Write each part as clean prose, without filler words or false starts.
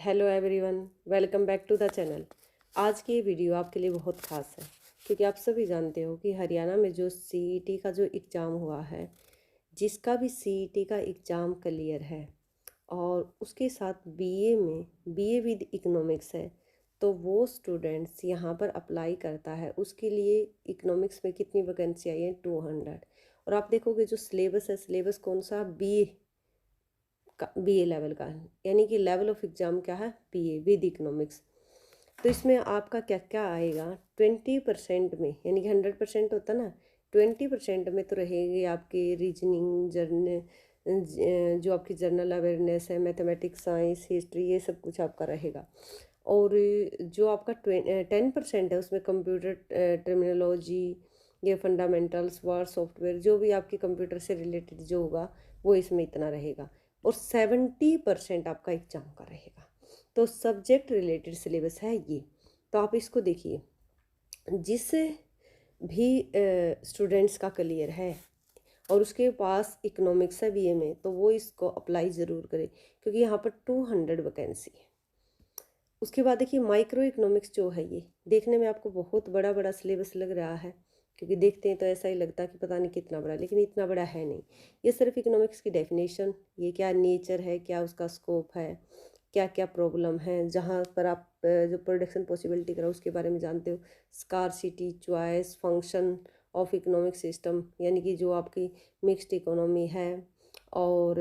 Hello everyone, welcome back to the channel. आज की ये वीडियो आपके लिए बहुत ख़ास है क्योंकि आप सभी जानते हो कि हरियाणा में जो सीईटी का जो एग्ज़ाम हुआ है, जिसका भी सीईटी का एग्ज़ाम क्लियर है और उसके साथ बीए में बीए विद इकोनॉमिक्स है, तो वो स्टूडेंट्स यहाँ पर अप्लाई करता है। उसके लिए इकोनॉमिक्स में कितनी वैकेंसी आई है? 200। और आप देखोगे जो सिलेबस है, सिलेबस कौन सा? बीए का, बीए लेवल का है, यानी कि लेवल ऑफ एग्ज़ाम क्या है? BA with economics. तो इसमें आपका क्या क्या आएगा? 20% में, यानी कि 100% होता ना, 20% में तो रहेगी आपकी रीजनिंग, जो आपकी जनरल अवेयरनेस है, मैथमेटिक्स, साइंस, हिस्ट्री, ये सब कुछ आपका रहेगा। और जो आपका 10% है उसमें कंप्यूटर टर्मिनोलॉजी, ये फंडामेंटल्स, वर्ड, सॉफ्टवेयर, जो भी आपके कंप्यूटर से रिलेटेड जो होगा वो इसमें इतना रहेगा। और 70% आपका एग्जाम का रहेगा। तो सब्जेक्ट रिलेटेड सिलेबस है ये। तो आप इसको देखिए, जिस भी स्टूडेंट्स का क्लियर है और उसके पास इकोनॉमिक्स है बीए में, तो वो इसको अप्लाई ज़रूर करे क्योंकि यहाँ पर 200 वैकेंसी है। उसके बाद देखिए, माइक्रो इकोनॉमिक्स जो है, ये देखने में आपको बहुत बड़ा बड़ा सिलेबस लग रहा है क्योंकि देखते हैं तो ऐसा ही लगता है कि पता नहीं कितना बड़ा, लेकिन इतना बड़ा है नहीं। ये सिर्फ इकोनॉमिक्स की डेफिनेशन, ये क्या नेचर है, क्या उसका स्कोप है, क्या क्या प्रॉब्लम है, जहाँ पर आप जो प्रोडक्शन पॉसिबिलिटी करा उसके बारे में जानते हो, scarcity, choice, function of economic system, यानी कि जो आपकी मिक्स्ड इकोनॉमी है, और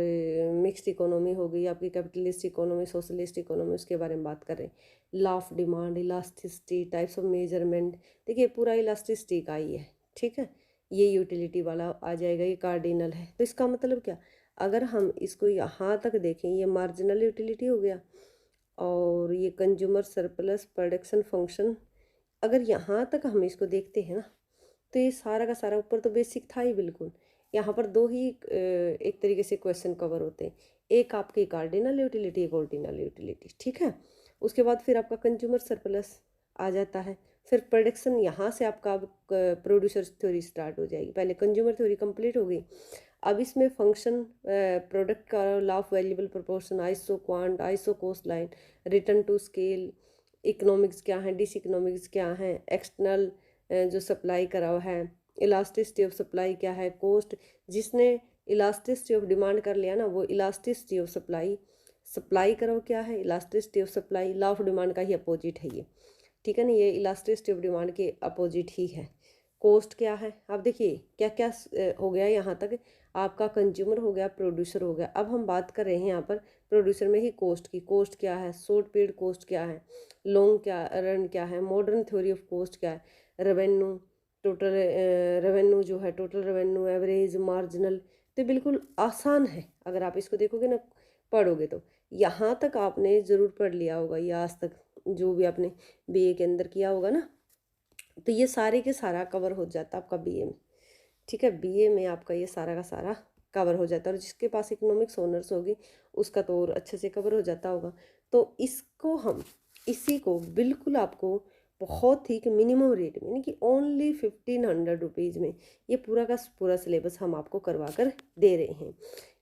मिक्स्ड इकोनॉमी हो गई आपकी, कैपिटलिस्ट इकोनॉमी, सोशलिस्ट इकोनॉमी, उसके बारे में बात कर रहे हैं। Law of demand, elasticity, types of measurement, देखिए पूरा इलास्टिसिटी का ही है, ठीक है। ये यूटिलिटी वाला आ जाएगा, ये कार्डिनल है। तो इसका मतलब क्या, अगर हम इसको यहाँ तक देखें, ये मार्जिनल यूटिलिटी हो गया और ये कंज्यूमर सरप्लस, प्रोडक्शन फंक्शन, अगर यहाँ तक हम इसको देखते हैं ना, तो ये सारा का सारा ऊपर तो बेसिक था ही बिल्कुल। यहाँ पर दो ही एक तरीके से क्वेश्चन कवर होते हैं, एक आपकी कार्डिनल यूटिलिटी, एक ऑर्डिनल यूटिलिटी, ठीक है। उसके बाद फिर आपका कंज्यूमर सरप्लस आ जाता है, फिर प्रोडक्शन, यहाँ से आपका अब प्रोड्यूसर थ्योरी स्टार्ट हो जाएगी। पहले कंज्यूमर थ्योरी कंप्लीट हो गई, अब इसमें फंक्शन, प्रोडक्ट का law of valuable proportion, isoquant, isocost line, return to scale, economics क्या है, डिस इकोनॉमिक्स क्या है, एक्सटर्नल जो सप्लाई करा हुआ है, इलास्टिसिटी ऑफ सप्लाई क्या है, कोस्ट, जिसने इलास्टिसिटी ऑफ डिमांड कर लिया ना, वो इलास्टिसिटी ऑफ सप्लाई, सप्लाई करो क्या है, elasticity of supply, law of demand का ही अपोजिट है ये, ठीक है ना। ये इलास्टिसिटी ऑफ डिमांड के अपोजिट ही है। कोस्ट क्या है, आप देखिए क्या क्या हो गया यहाँ तक, आपका कंज्यूमर हो गया, प्रोड्यूसर हो गया। अब हम बात कर रहे हैं यहाँ पर प्रोड्यूसर में ही कोस्ट की। कोस्ट क्या है, शॉर्ट पीरियड कोस्ट क्या है, लॉन्ग क्या रन क्या है, मॉडर्न थ्योरी ऑफ कोस्ट क्या है, रेवेन्यू, टोटल रेवेन्यू जो है, टोटल रेवेन्यू, एवरेज, मार्जिनल। तो बिल्कुल आसान है, अगर आप इसको देखोगे ना, पढ़ोगे तो। यहाँ तक आपने ज़रूर पढ़ लिया होगा, ये आज तक जो भी आपने बीए के अंदर किया होगा ना, तो ये सारे के सारा कवर हो जाता है आपका बीए में, ठीक है। बीए में आपका ये सारा का सारा कवर हो जाता है, और जिसके पास इकोनॉमिक्स ऑनर्स होगी उसका तो और अच्छे से कवर हो जाता होगा। तो इसको हम, इसी को बिल्कुल आपको बहुत ही मिनिमम रेट में, यानी कि ओनली 1500 रुपीज़ में ये पूरा का पूरा सिलेबस हम आपको करवा कर दे रहे हैं।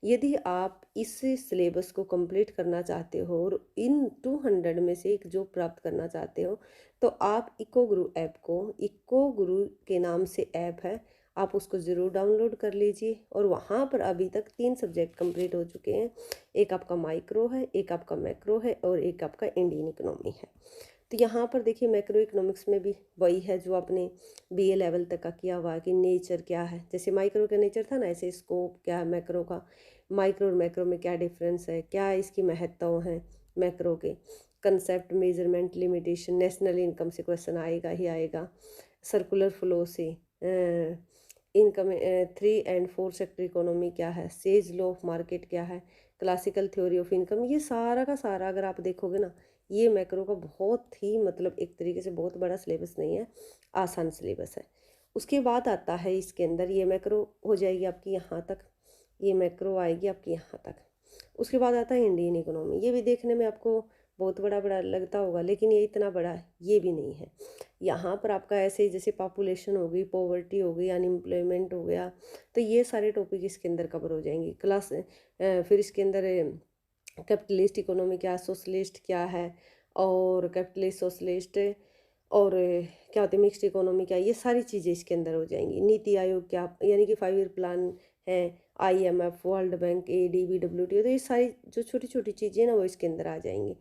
यदि आप इस सिलेबस को कंप्लीट करना चाहते हो और इन 200 में से एक जॉब प्राप्त करना चाहते हो, तो आप इको गुरु ऐप को, इको गुरु के नाम से ऐप है, आप उसको ज़रूर डाउनलोड कर लीजिए। और वहाँ पर अभी तक 3 सब्जेक्ट कंप्लीट हो चुके हैं, एक आपका माइक्रो है, एक आपका मैक्रो है, और एक आपका इंडियन इकोनॉमी है। तो यहाँ पर देखिए, मैक्रो इकोनॉमिक्स में भी वही है जो आपने बीए लेवल तक का किया हुआ है कि नेचर क्या है, जैसे माइक्रो का नेचर था ना, ऐसे स्कोप क्या है मैक्रो का, माइक्रो और मैक्रो में क्या डिफरेंस है, क्या इसकी महत्ताएं हैं मैक्रो के, concept, measurement, limitation, national income से क्वेश्चन आएगा ही आएगा, सर्कुलर फ्लो से, इनकम, 3 और 4 सेक्टर इकोनॉमी क्या है, सेज लॉ ऑफ मार्केट क्या है, क्लासिकल थ्योरी ऑफ इनकम, ये सारा का सारा अगर आप देखोगे ना, ये मैक्रो का बहुत ही मतलब एक तरीके से बहुत बड़ा सिलेबस नहीं है, आसान सिलेबस है। उसके बाद आता है इसके अंदर, ये मैक्रो हो जाएगी आपकी यहाँ तक, ये मैक्रो आएगी आपकी यहाँ तक। उसके बाद आता है इंडियन इकोनॉमी, ये भी देखने में आपको बहुत बड़ा बड़ा लगता होगा, लेकिन ये इतना बड़ा ये भी नहीं है। यहाँ पर आपका ऐसे जैसे पॉपुलेशन हो गई, पॉवर्टी हो गई, अनएम्प्लॉयमेंट हो गया, तो ये सारे टॉपिक इसके अंदर कवर हो जाएंगे। फिर इसके अंदर कैपिटलिस्ट इकोनॉमी क्या है, सोशलिस्ट क्या है, और कैपिटलिस्ट सोशलिस्ट, और क्या होती है मिक्स्ड इकोनॉमी क्या है, ये सारी चीज़ें इसके अंदर हो जाएंगी। नीति आयोग क्या, यानी कि 5 ईयर प्लान है, IMF, world bank, ADB, WTO, तो ये सारी जो छोटी छोटी चीज़ें ना वो इसके अंदर आ जाएंगी।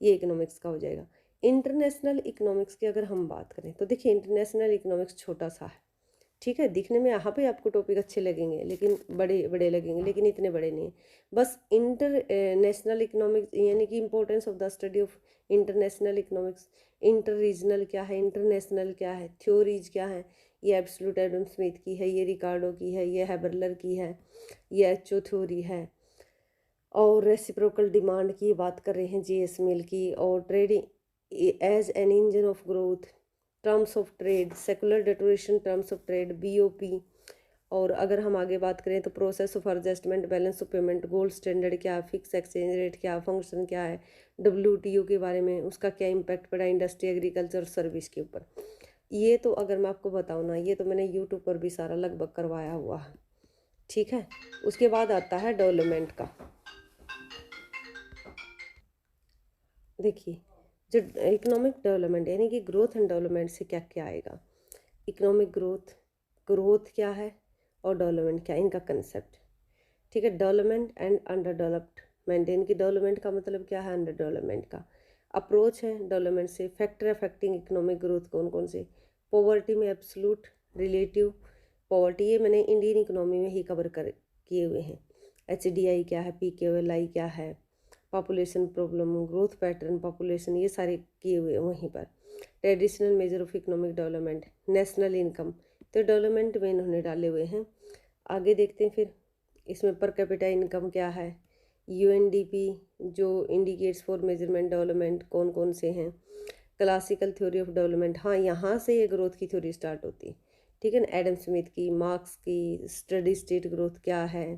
ये इकोनॉमिक्स का हो जाएगा। इंटरनेशनल इकोनॉमिक्स की अगर हम बात करें तो देखिए इंटरनेशनल इकोनॉमिक्स छोटा सा है, ठीक है, दिखने में यहाँ पे आपको टॉपिक अच्छे लगेंगे लेकिन बड़े बड़े लगेंगे, लेकिन इतने बड़े नहीं हैं। बस इंटरनेशनल इकोनॉमिक्स यानी कि importance of the study of international economics, inter regional क्या है, इंटरनेशनल क्या है, थ्योरीज क्या है, ये एब्सोल्यूट एडम स्मिथ की है, ये रिकार्डो की है, ये हैबरलर की है, ये एचओ थ्योरी है, और रेसिप्रोकल डिमांड की बात कर रहे हैं JS मिल की, और trading as an engine of growth, terms of trade, secular deterioration terms of trade, BOP। और अगर हम आगे बात करें तो process of adjustment, balance of payment, gold standard क्या है, फिक्स एक्सचेंज रेट क्या, फंक्शन क्या है, WTO के बारे में, उसका क्या इम्पैक्ट पड़ा इंडस्ट्री, एग्रीकल्चर, सर्विस के ऊपर। ये तो अगर मैं आपको बताऊँ ना, ये तो मैंने यूट्यूब पर भी सारा लगभग करवाया हुआ है, ठीक है। उसके बाद आता है डेवलपमेंट का। देखिए जो इकोनॉमिक डेवलपमेंट यानी कि ग्रोथ एंड डेवलपमेंट से क्या क्या आएगा। इकोनॉमिक ग्रोथ, ग्रोथ क्या है और डेवलपमेंट क्या है, इनका कंसेप्ट, ठीक है। डेवलपमेंट एंड अंडर डेवलपमेंट, यानी कि डेवलपमेंट का मतलब क्या है, अंडर डेवलपमेंट का अप्रोच है डेवलपमेंट से। फैक्टर अफेक्टिंग इकोनॉमिक ग्रोथ कौन कौन से, पॉवर्टी में एब्सोल्यूट, रिलेटिव पॉवर्टी, ये मैंने इंडियन इकोनॉमी में ही कवर कर किए हुए हैं। HDI क्या है, PKLI क्या है, population problem, growth pattern, population, ये सारे किए हुए वहीं पर। Traditional measure of economic development, national income, तो डेवलपमेंट में इन्होंने डाले हुए हैं। आगे देखते हैं फिर इसमें पर कैपिटा इनकम क्या है, UNDP जो इंडिकेट्स फॉर मेजरमेंट डेवलपमेंट कौन कौन से हैं, क्लासिकल थ्योरी ऑफ डेवलपमेंट, हाँ यहाँ से ये ग्रोथ की थ्योरी स्टार्ट होती है, ठीक है ना, एडम स्मिथ की, मार्क्स की, स्टडी स्टेट ग्रोथ क्या है,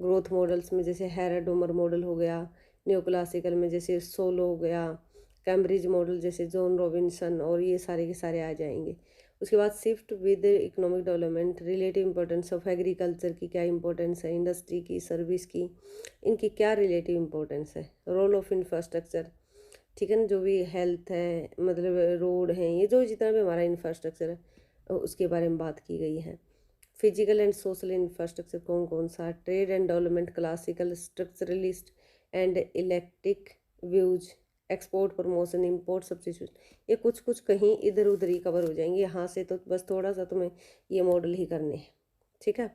ग्रोथ मॉडल्स में जैसे हैराडोमर मॉडल हो गया, न्यू क्लासिकल में जैसे सोलो हो गया, कैम्ब्रिज मॉडल जैसे जॉन रॉबिन्सन, और ये सारे के सारे आ जाएंगे। उसके बाद shift with economic development, relative importance of agriculture की क्या इंपॉर्टेंस है, इंडस्ट्री की, सर्विस की, इनकी क्या रिलेटिव इंपॉर्टेंस है, रोल ऑफ इंफ्रास्ट्रक्चर, ठीक है ना, जो भी हेल्थ है, मतलब रोड हैं, ये जो जितना भी हमारा इंफ्रास्ट्रक्चर है उसके बारे में बात की गई है। फिजिकल एंड सोशल इंफ्रास्ट्रक्चर कौन कौन सा, trade and development, classical, structuralist and electric views, export promotion, import substitution, ये कुछ कुछ कहीं इधर उधर ही कवर हो जाएंगे, यहाँ से तो बस थोड़ा सा तुम्हें ये मॉडल ही करने हैं, ठीक है।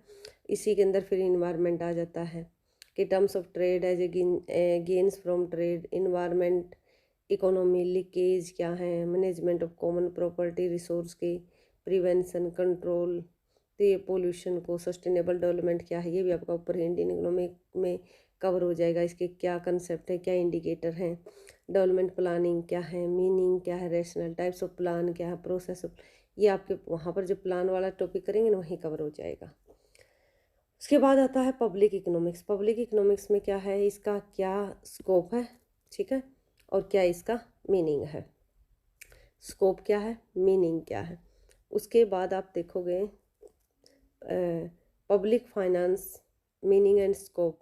इसी के अंदर फिर इन्वायरमेंट आ जाता है कि terms of trade as a gains from trade, environment, economy, leakage क्या है, management of common property resource के, प्रिवेंशन, कंट्रोल, तो ये पोल्यूशन को, सस्टेनेबल डेवलपमेंट क्या है, ये भी आपका ऊपर इंडियन इकोनॉमी में कवर हो जाएगा, इसके क्या कंसेप्ट है, क्या इंडिकेटर हैं, डेवलपमेंट प्लानिंग क्या है, मीनिंग क्या है, रैशनल टाइप्स ऑफ प्लान क्या है, प्रोसेस ऑफ, ये आपके वहाँ पर जो प्लान वाला टॉपिक करेंगे ना वहीं कवर हो जाएगा। उसके बाद आता है पब्लिक इकोनॉमिक्स। पब्लिक इकोनॉमिक्स में क्या है, इसका क्या स्कोप है, ठीक है, और क्या इसका मीनिंग है। स्कोप क्या है, मीनिंग क्या है। उसके बाद आप देखोगे public finance, meaning and scope,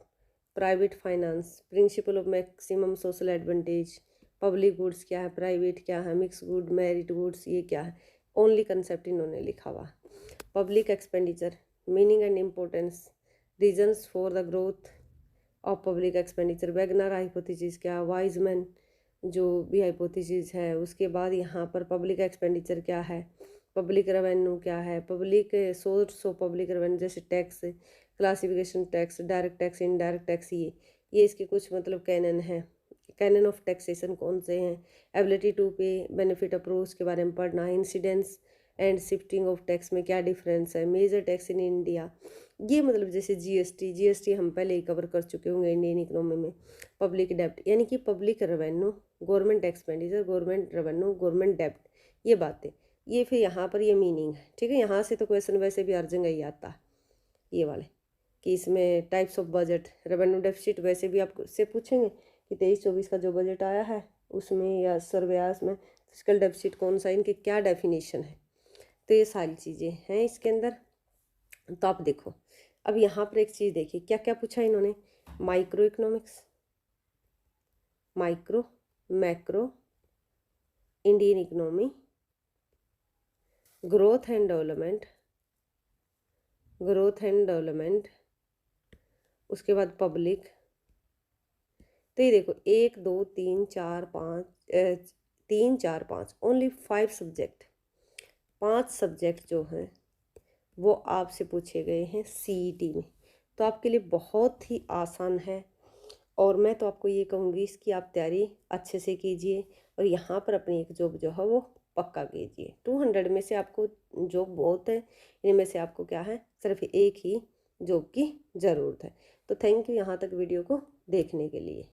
private finance, principle of maximum social advantage, public goods क्या है, प्राइवेट क्या है, मिक्स गुड, मेरिट गुड्स, ये क्या है, ओनली कंसेप्ट इन्होंने लिखा हुआ। Public expenditure, meaning and importance, reasons for the growth of public expenditure, Wagner hypothesis क्या, वाइजमैन जो भी हाइपोथेसिस है। उसके बाद यहाँ पर पब्लिक एक्सपेंडिचर क्या है, पब्लिक रेवेन्यू क्या है, public source of public revenue जैसे tax, classification tax, direct tax, indirect tax, ये इसके कुछ मतलब कैनन है, कैनन ऑफ टैक्सेशन कौन से हैं, एबिलिटी टू पे, बेनिफिट अप्रोच के बारे में पढ़ना है, incidence and shifting of tax में क्या डिफरेंस है, मेजर टैक्स इन इंडिया, ये मतलब जैसे जीएसटी हम पहले ही कवर कर चुके होंगे इंडियन इकोनॉमी में। पब्लिक डेब्ट यानी कि public revenue, government expenditure, government revenue, government डेब्ट, ये बातें, ये फिर यहाँ पर ये मीनिंग है, ठीक है। यहाँ से तो क्वेश्चन वैसे भी हर जगह ही आता है ये वाले, कि इसमें types of budget, revenue deficit वैसे भी आपको से पूछेंगे कि 23-24 का जो बजट आया है उसमें या सर्व्यास में फिस्कल डेफिसिट कौन सा, इनके क्या डेफिनेशन है, तो ये सारी चीज़ें हैं इसके अंदर। तो आप देखो अब यहाँ पर एक चीज़ देखिए क्या क्या पूछा इन्होंने, micro economics, micro, macro, Indian economy, growth and development, growth and development, उसके बाद पब्लिक। तो ये देखो 1 2 3 4 5 3 4 5 ओनली 5 सब्जेक्ट, 5 सब्जेक्ट जो हैं वो आपसे पूछे गए हैं सीईटी में। तो आपके लिए बहुत ही आसान है और मैं तो आपको ये कहूँगी इसकी आप तैयारी अच्छे से कीजिए और यहाँ पर अपनी एक जॉब जो है वो पक्का कीजिए। 200 में से आपको जॉब बहुत है, इनमें से आपको क्या है सिर्फ एक ही जॉब की ज़रूरत है। तो थैंक यू यहाँ तक वीडियो को देखने के लिए।